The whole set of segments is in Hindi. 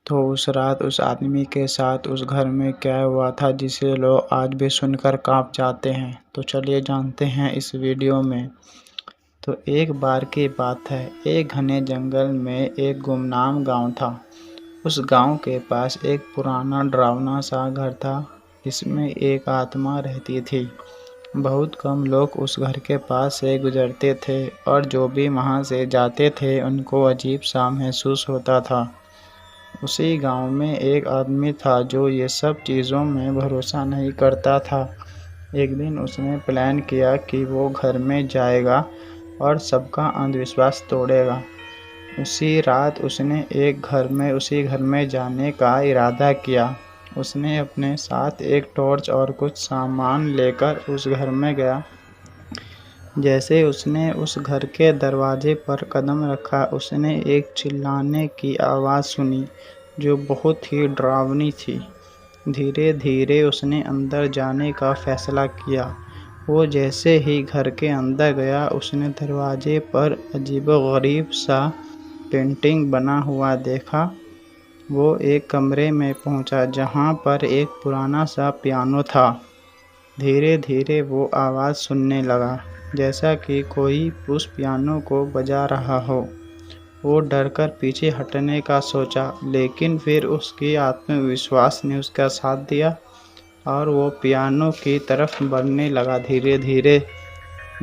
तो उस रात उस आदमी के साथ उस घर में क्या हुआ था जिसे लोग आज भी सुनकर काँप जाते हैं। तो चलिए जानते हैं इस वीडियो में। तो एक बार की बात है, एक घने जंगल में एक गुमनाम गांव था। उस गांव के पास एक पुराना डरावना सा घर था जिसमें एक आत्मा रहती थी। बहुत कम लोग उस घर के पास से गुजरते थे और जो भी वहां से जाते थे उनको अजीब सा महसूस होता था। उसी गांव में एक आदमी था जो ये सब चीज़ों में भरोसा नहीं करता था। एक दिन उसने प्लान किया कि वो घर में जाएगा और सबका अंधविश्वास तोड़ेगा। उसी रात उसने उसी घर में जाने का इरादा किया। उसने अपने साथ एक टॉर्च और कुछ सामान लेकर उस घर में गया। जैसे उसने उस घर के दरवाजे पर कदम रखा, उसने एक चिल्लाने की आवाज़ सुनी जो बहुत ही डरावनी थी। धीरे धीरे उसने अंदर जाने का फैसला किया। वो जैसे ही घर के अंदर गया, उसने दरवाजे पर अजीबोगरीब सा पेंटिंग बना हुआ देखा। वो एक कमरे में पहुंचा जहां पर एक पुराना सा पियानो था। धीरे धीरे वो आवाज़ सुनने लगा, जैसा कि कोई उस पियानो को बजा रहा हो। वो डरकर पीछे हटने का सोचा, लेकिन फिर उसकी आत्मविश्वास ने उसका साथ दिया और वो पियानो की तरफ बढ़ने लगा धीरे धीरे।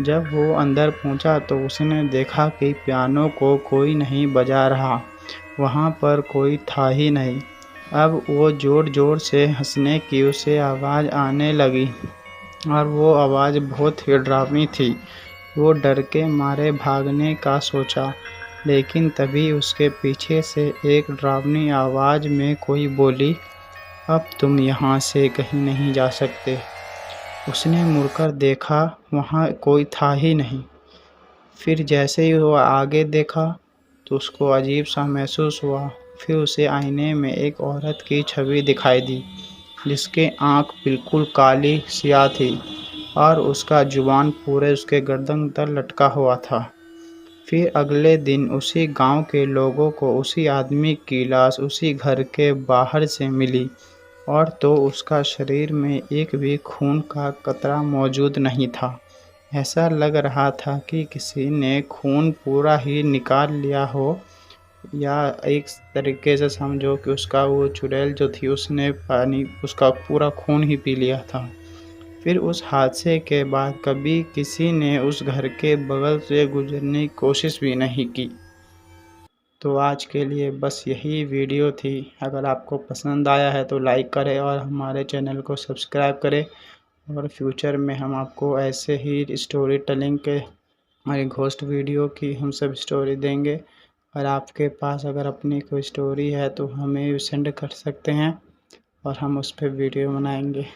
जब वो अंदर पहुंचा तो उसने देखा कि पियानो को कोई नहीं बजा रहा, वहाँ पर कोई था ही नहीं। अब वो ज़ोर ज़ोर से हंसने की उसे आवाज़ आने लगी और वो आवाज़ बहुत ही डरावनी थी। वो डर के मारे भागने का सोचा, लेकिन तभी उसके पीछे से एक डरावनी आवाज़ में कोई बोली, अब तुम यहाँ से कहीं नहीं जा सकते। उसने मुड़कर देखा, वहाँ कोई था ही नहीं। फिर जैसे ही वो आगे देखा तो उसको अजीब सा महसूस हुआ। फिर उसे आईने में एक औरत की छवि दिखाई दी जिसके आँख बिल्कुल काली स्याह थी और उसका जुबान पूरे उसके गर्दन तक लटका हुआ था। फिर अगले दिन उसी गांव के लोगों को उसी आदमी की लाश उसी घर के बाहर से मिली, और तो उसका शरीर में एक भी खून का कतरा मौजूद नहीं था। ऐसा लग रहा था कि किसी ने खून पूरा ही निकाल लिया हो, या एक तरीके से समझो कि उसका वो चुड़ैल जो थी उसने पानी उसका पूरा खून ही पी लिया था। फिर उस हादसे के बाद कभी किसी ने उस घर के बगल से गुजरने की कोशिश भी नहीं की। तो आज के लिए बस यही वीडियो थी। अगर आपको पसंद आया है तो लाइक करें और हमारे चैनल को सब्सक्राइब करें, और फ्यूचर में हम आपको ऐसे ही स्टोरी टेलिंग के हमारी घोस्ट वीडियो की हम सब स्टोरी देंगे। और आपके पास अगर अपनी कोई स्टोरी है तो हमें सेंड कर सकते हैं और हम उस पर वीडियो बनाएंगे।